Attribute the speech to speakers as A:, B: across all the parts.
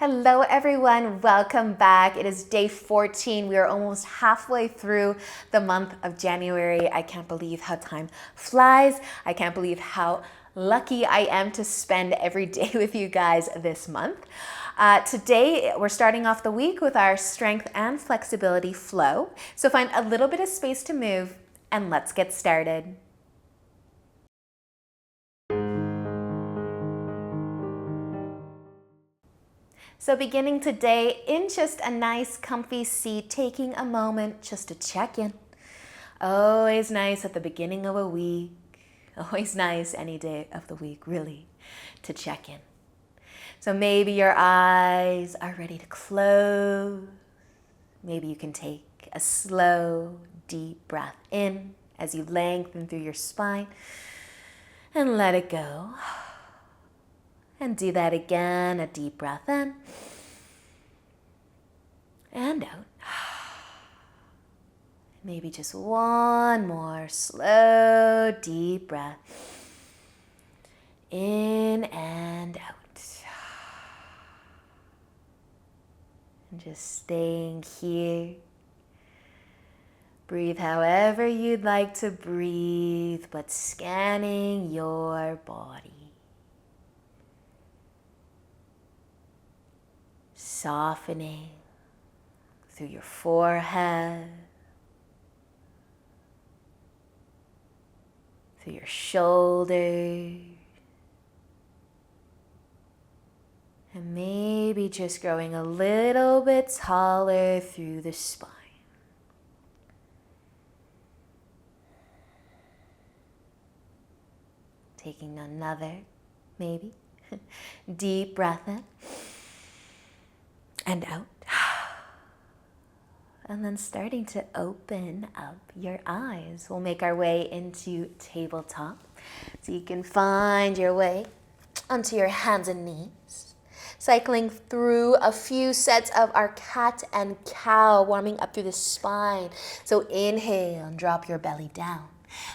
A: Hello everyone, welcome back. It is day 14. We are almost halfway through the month of January. I can't believe how time flies. I can't believe how lucky I am to spend every day with you guys this month. Today, we're starting off the week with our strength and flexibility flow. So find a little bit of space to move and let's get started. So beginning today in just a nice comfy seat, taking a moment just to check in. Always nice at the beginning of a week, always nice any day of the week really to check in. So maybe your eyes are ready to close. Maybe you can take a slow, deep breath in as you lengthen through your spine and let it go. And do that again, a deep breath in and out. Maybe just one more slow, deep breath in and out. And just staying here. Breathe however you'd like to breathe, but scanning your body. Softening through your forehead, through your shoulders, and maybe just growing a little bit taller through the spine. Taking another, maybe, deep breath in. And out. And then starting to open up your eyes. We'll make our way into tabletop. So you can find your way onto your hands and knees. Cycling through a few sets of our cat and cow, warming up through the spine. So inhale and drop your belly down.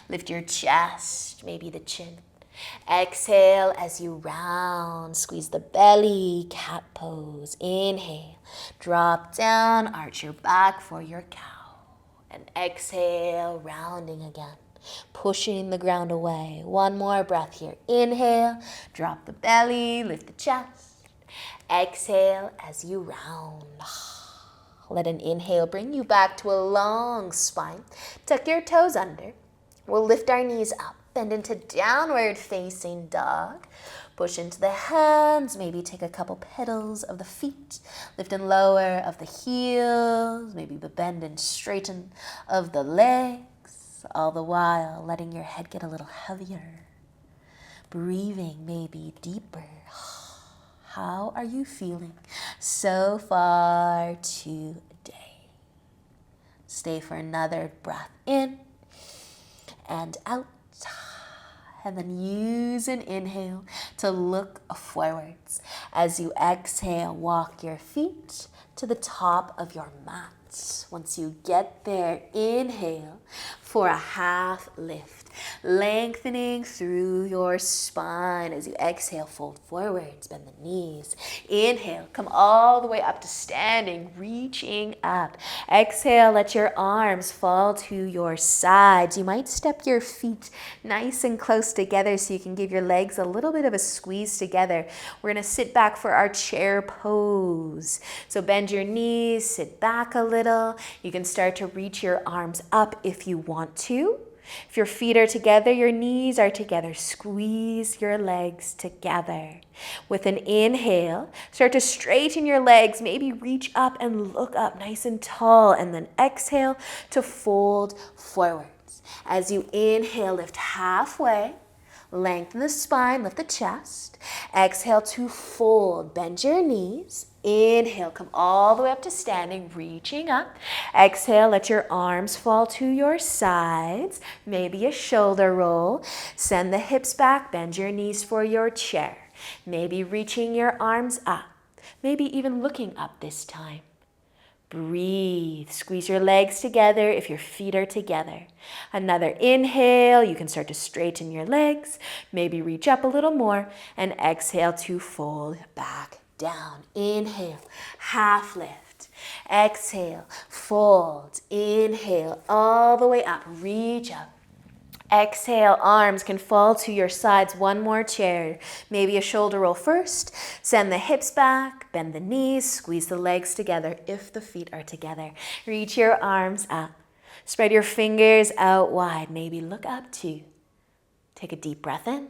A: Lift your chest, maybe the chin. Exhale as you round, squeeze the belly, cat pose. Inhale, drop down, arch your back for your cow. And exhale, rounding again, pushing the ground away. One more breath here. Inhale, drop the belly, lift the chest. Exhale as you round. Let an inhale bring you back to a long spine. Tuck your toes under. We'll lift our knees up. Bend into downward facing dog. Push into the hands. Maybe take a couple petals of the feet. Lift and lower of the heels. Maybe the bend and straighten of the legs. All the while letting your head get a little heavier. Breathing maybe deeper. How are you feeling so far today? Stay for another breath in and out. And then use an inhale to look forwards. As you exhale, walk your feet to the top of your mat. Once you get there, inhale for a half lift. Lengthening through your spine. As you exhale, fold forwards, bend the knees. Inhale, come all the way up to standing, reaching up. Exhale, let your arms fall to your sides. You might step your feet nice and close together so you can give your legs a little bit of a squeeze together. We're going to sit back for our chair pose. So bend your knees, sit back a little. You can start to reach your arms up if you want to. If your feet are together, your knees are together. Squeeze your legs together. With an inhale, start to straighten your legs. Maybe reach up and look up nice and tall. And then exhale to fold forwards. As you inhale, lift halfway. Lengthen the spine, lift the chest. Exhale to fold. Bend your knees. Inhale, come all the way up to standing, reaching up. Exhale, let your arms fall to your sides. Maybe a shoulder roll. Send the hips back, bend your knees for your chair. Maybe reaching your arms up. Maybe even looking up this time. Breathe. Squeeze your legs together if your feet are together. Another inhale. You can start to straighten your legs. Maybe reach up a little more. And exhale to fold back down. Inhale, half lift. Exhale, fold. Inhale, all the way up. Reach up. Exhale, arms can fall to your sides. One more chair. Maybe a shoulder roll first. Send the hips back, bend the knees, squeeze the legs together if the feet are together. Reach your arms up. Spread your fingers out wide. Maybe look up too. Take a deep breath in,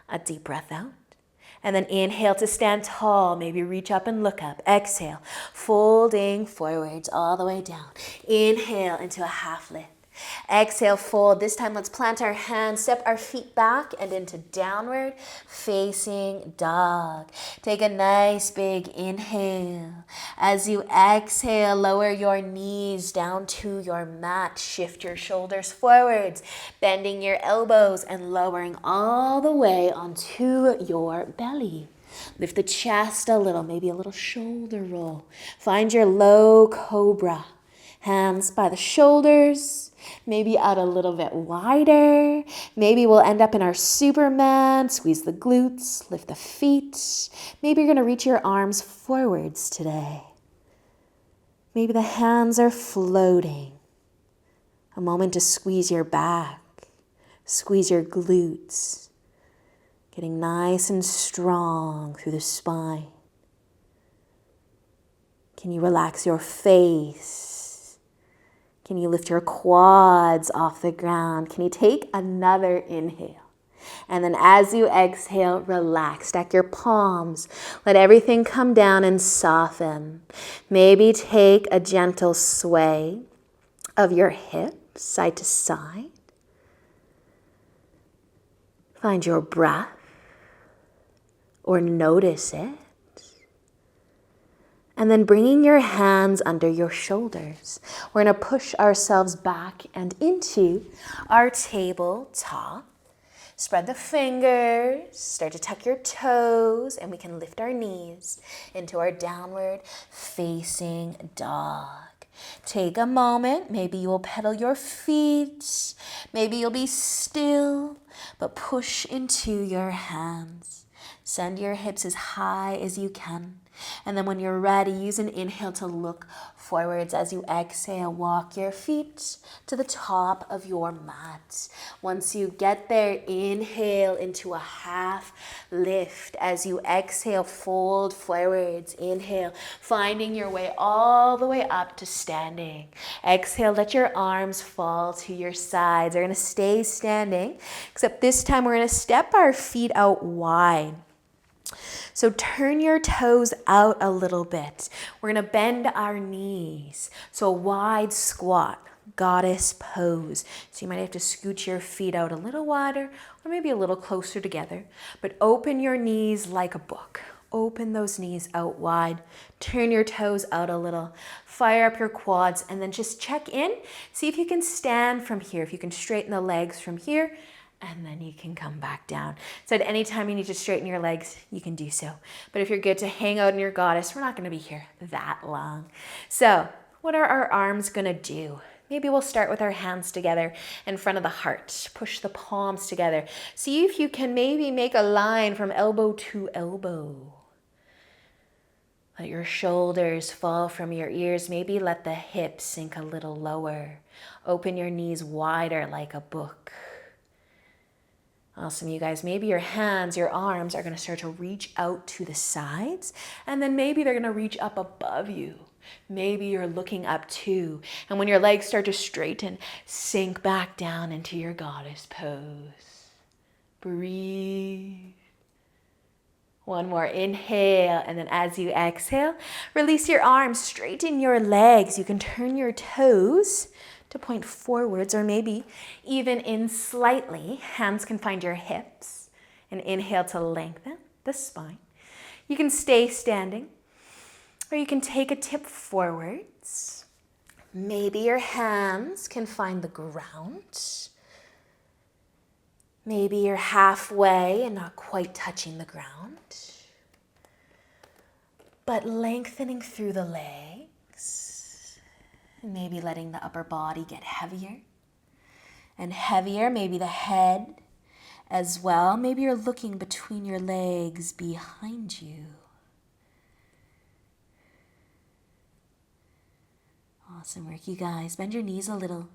A: a deep breath out. And then inhale to stand tall. Maybe reach up and look up. Exhale, folding forwards all the way down. Inhale into a half lift. Exhale, fold. This time, let's plant our hands, step our feet back and into downward facing dog. Take a nice big inhale. As you exhale, lower your knees down to your mat. Shift your shoulders forwards, bending your elbows and lowering all the way onto your belly. Lift the chest a little, maybe a little shoulder roll. Find your low cobra. Hands by the shoulders, maybe out a little bit wider. Maybe we'll end up in our Superman. Squeeze the glutes, lift the feet. Maybe you're going to reach your arms forwards today. Maybe the hands are floating. A moment to squeeze your back, squeeze your glutes, getting nice and strong through the spine. Can you relax your face? Can you lift your quads off the ground? Can you take another inhale? And then as you exhale, relax. Stack your palms. Let everything come down and soften. Maybe take a gentle sway of your hips side to side. Find your breath or notice it. And then bringing your hands under your shoulders. We're going to push ourselves back and into our tabletop. Spread the fingers, start to tuck your toes, and we can lift our knees into our downward facing dog. Take a moment. Maybe you will pedal your feet. Maybe you'll be still, but push into your hands. Send your hips as high as you can. And then when you're ready, use an inhale to look forwards. As you exhale, walk your feet to the top of your mat. Once you get there, inhale into a half lift. As you exhale, fold forwards. Inhale, finding your way all the way up to standing. Exhale, let your arms fall to your sides. We're going to stay standing, except this time we're going to step our feet out wide. So turn your toes out a little bit. We're going to bend our knees. So a wide squat, goddess pose. So you might have to scoot your feet out a little wider or maybe a little closer together. But open your knees like a book. Open those knees out wide. Turn your toes out a little. Fire up your quads and then just check in. See if you can stand from here. If you can straighten the legs from here. And then you can come back down. So at any time you need to straighten your legs, you can do so. But if you're good to hang out in your goddess, we're not going to be here that long. So what are our arms going to do? Maybe we'll start with our hands together in front of the heart. Push the palms together. See if you can maybe make a line from elbow to elbow. Let your shoulders fall from your ears. Maybe let the hips sink a little lower. Open your knees wider like a book. Awesome, you guys. Maybe your hands, your arms are going to start to reach out to the sides, and then maybe they're going to reach up above you. Maybe you're looking up too. And when your legs start to straighten, sink back down into your goddess pose. Breathe. One more inhale, and then as you exhale, release your arms, straighten your legs. You can turn your toes to point forwards or maybe even in slightly. Hands can find your hips and inhale to lengthen the spine. You can stay standing or you can take a tip forwards. Maybe your hands can find the ground. Maybe you're halfway and not quite touching the ground, but lengthening through the legs. Maybe letting the upper body get heavier and heavier. Maybe the head as well. Maybe you're looking between your legs behind you. Awesome work, you guys. Bend your knees a little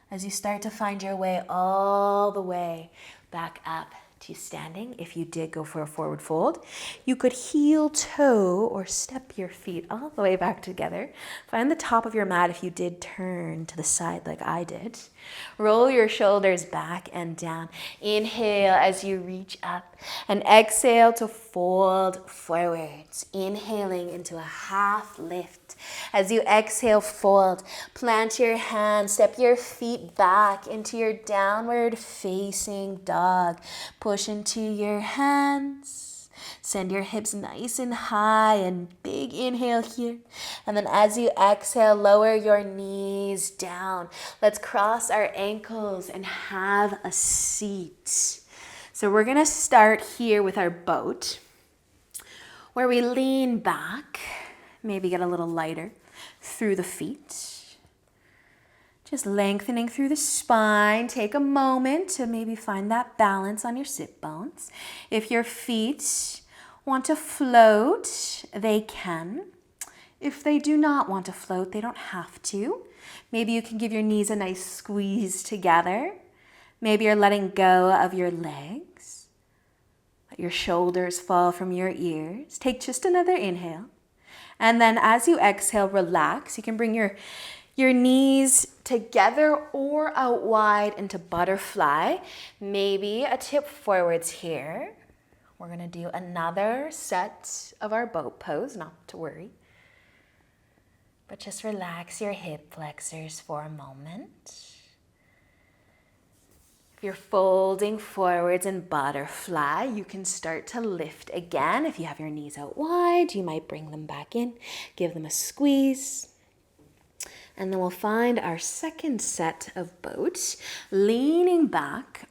A: as you start to find your way all the way back up to standing. If you did go for a forward fold, you could heel toe or step your feet all the way back together. Find the top of your mat if you did turn to the side like I did. Roll your shoulders back and down. Inhale as you reach up and exhale to fold forwards. Inhaling into a half lift. As you exhale, fold. Plant your hands, step your feet back into your downward facing dog. Push into your hands. Send your hips nice and high and big inhale here. And then as you exhale, lower your knees down. Let's cross our ankles and have a seat. So we're going to start here with our boat, where we lean back, maybe get a little lighter through the feet. Just lengthening through the spine. Take a moment to maybe find that balance on your sit bones. If your feet want to float, they can. If they do not want to float, they don't have to. Maybe you can give your knees a nice squeeze together. Maybe you're letting go of your legs. Let your shoulders fall from your ears. Take just another inhale. And then as you exhale, relax. You can bring your knees together or out wide into butterfly. Maybe a tip forwards here. We're going to do another set of our boat pose, not to worry. But just relax your hip flexors for a moment. If you're folding forwards in butterfly, you can start to lift again. If you have your knees out wide, you might bring them back in, give them a squeeze. And then we'll find our second set of boats, leaning back,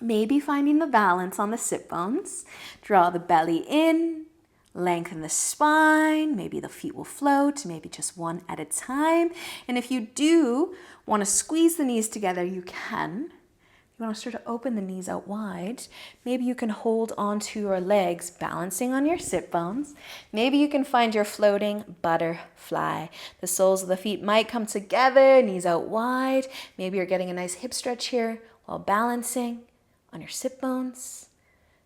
A: maybe finding the balance on the sit bones. Draw the belly in, lengthen the spine, maybe the feet will float, maybe just one at a time. And if you do want to squeeze the knees together, you can. You want to start to open the knees out wide. Maybe you can hold onto your legs, balancing on your sit bones. Maybe you can find your floating butterfly. The soles of the feet might come together, knees out wide. Maybe you're getting a nice hip stretch here while balancing on your sit bones.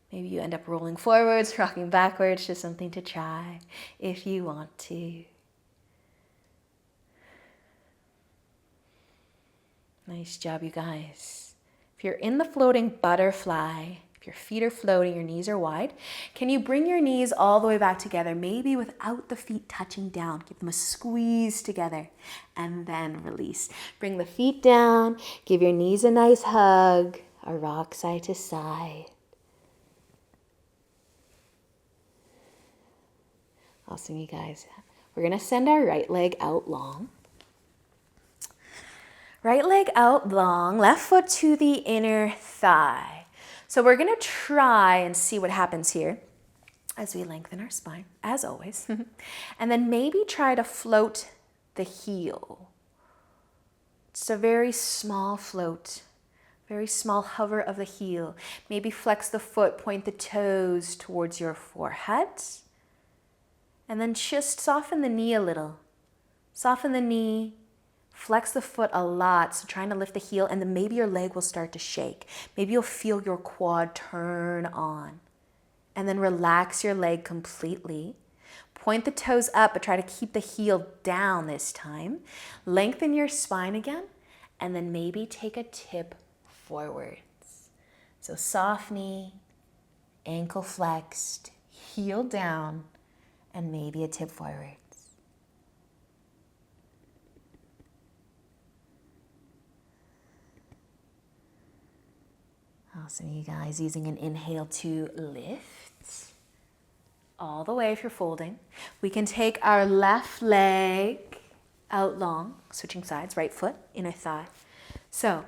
A: Maybe you end up rolling forwards, rocking backwards, just something to try if you want to. Nice job, you guys. If you're in the floating butterfly, if your feet are floating, your knees are wide, can you bring your knees all the way back together, maybe without the feet touching down? Give them a squeeze together and then release. Bring the feet down, give your knees a nice hug, a rock side to side. Awesome, you guys. We're going to send our right leg out long. Right leg out long, left foot to the inner thigh. So we're going to try and see what happens here as we lengthen our spine, as always. And then maybe try to float the heel. It's a very small float, very small hover of the heel. Maybe flex the foot, point the toes towards your forehead. And then just soften the knee a little. Soften the knee. Flex the foot a lot, so trying to lift the heel, and then maybe your leg will start to shake. Maybe you'll feel your quad turn on. And then relax your leg completely. Point the toes up, but try to keep the heel down this time. Lengthen your spine again, and then maybe take a tip forwards. So soft knee, ankle flexed, heel down, and maybe a tip forward. Awesome, you guys. Using an inhale to lift all the way if you're folding. We can take our left leg out long, switching sides, right foot, inner thigh. So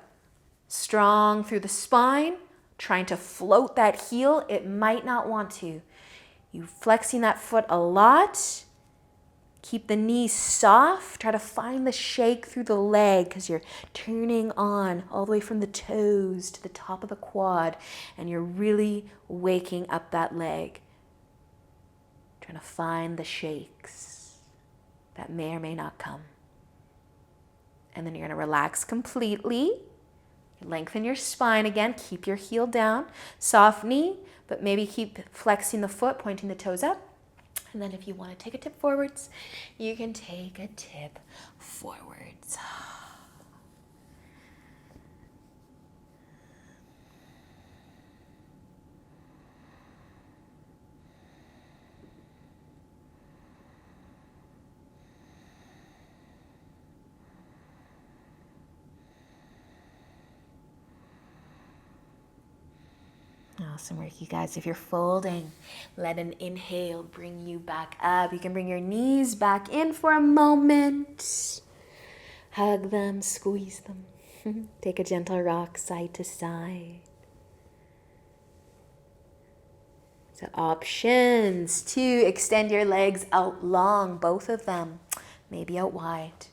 A: strong through the spine, trying to float that heel. It might not want to. You flexing that foot a lot. Keep the knees soft. Try to find the shake through the leg because you're turning on all the way from the toes to the top of the quad, and you're really waking up that leg. Trying to find the shakes that may or may not come. And then you're going to relax completely. Lengthen your spine again. Keep your heel down. Soft knee, but maybe keep flexing the foot, pointing the toes up. And then if you want to take a tip forwards, you can take a tip forwards. Awesome work, you guys. If you're folding, let an inhale bring you back up. You can bring your knees back in for a moment. Hug them, squeeze them. Take a gentle rock side to side. So options to extend your legs out long, both of them. Maybe out wide.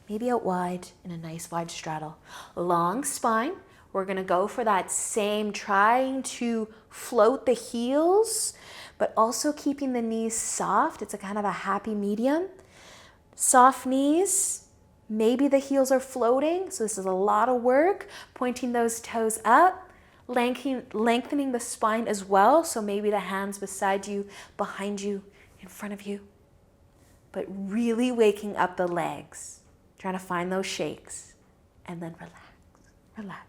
A: Maybe out wide in a nice wide straddle. Long spine. We're going to go for that same, trying to float the heels, but also keeping the knees soft. It's a kind of a happy medium. Soft knees, maybe the heels are floating. So this is a lot of work, pointing those toes up, lengthening the spine as well. So maybe the hands beside you, behind you, in front of you, but really waking up the legs, trying to find those shakes, and then relax, relax.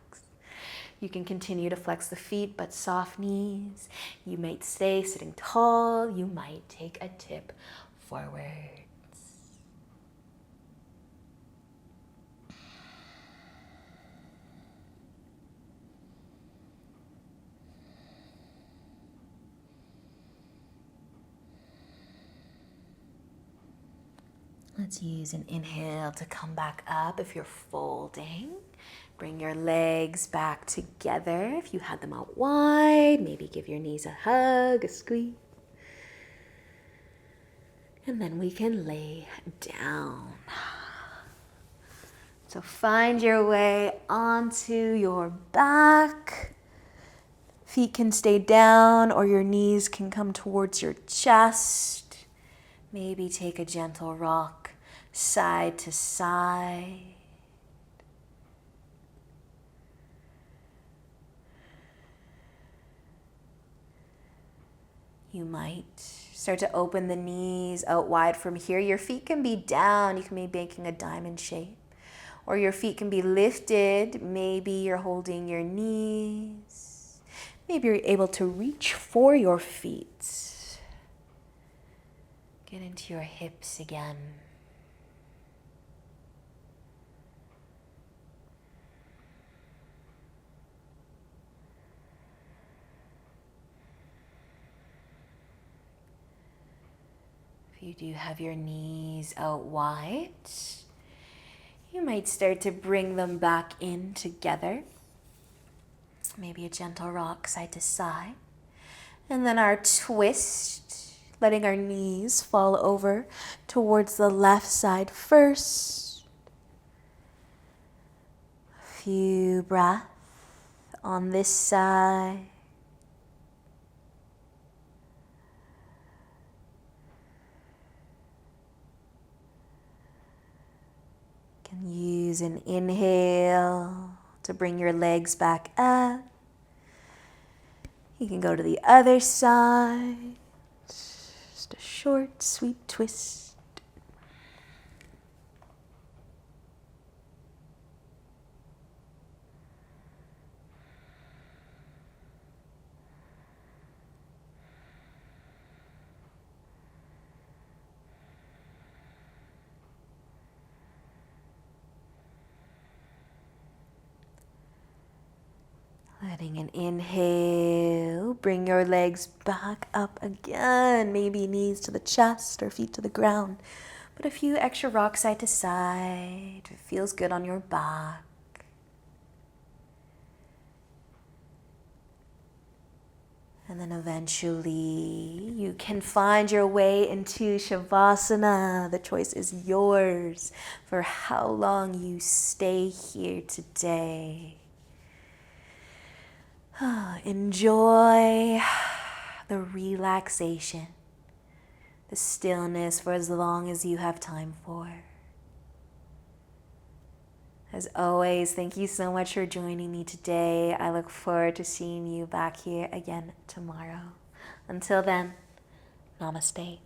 A: You can continue to flex the feet, but soft knees. You might stay sitting tall. You might take a tip forwards. Let's use an inhale to come back up if you're folding. Bring your legs back together. If you had them out wide, maybe give your knees a hug, a squeeze. And then we can lay down. So find your way onto your back. Feet can stay down or your knees can come towards your chest. Maybe take a gentle rock side to side. You might start to open the knees out wide from here. Your feet can be down. You can be making a diamond shape. Or your feet can be lifted. Maybe you're holding your knees. Maybe you're able to reach for your feet. Get into your hips again. You do have your knees out wide. You might start to bring them back in together. Maybe a gentle rock side to side. And then our twist, letting our knees fall over towards the left side first. A few breaths on this side. Use an inhale to bring your legs back up. You can go to the other side. Just a short, sweet twist. Letting an inhale, bring your legs back up again. Maybe knees to the chest or feet to the ground. But a few extra rocks side to side. It feels good on your back. And then eventually you can find your way into Shavasana. The choice is yours for how long you stay here today. Enjoy the relaxation, the stillness for as long as you have time for. As always, thank you so much for joining me today. I look forward to seeing you back here again tomorrow. Until then, namaste.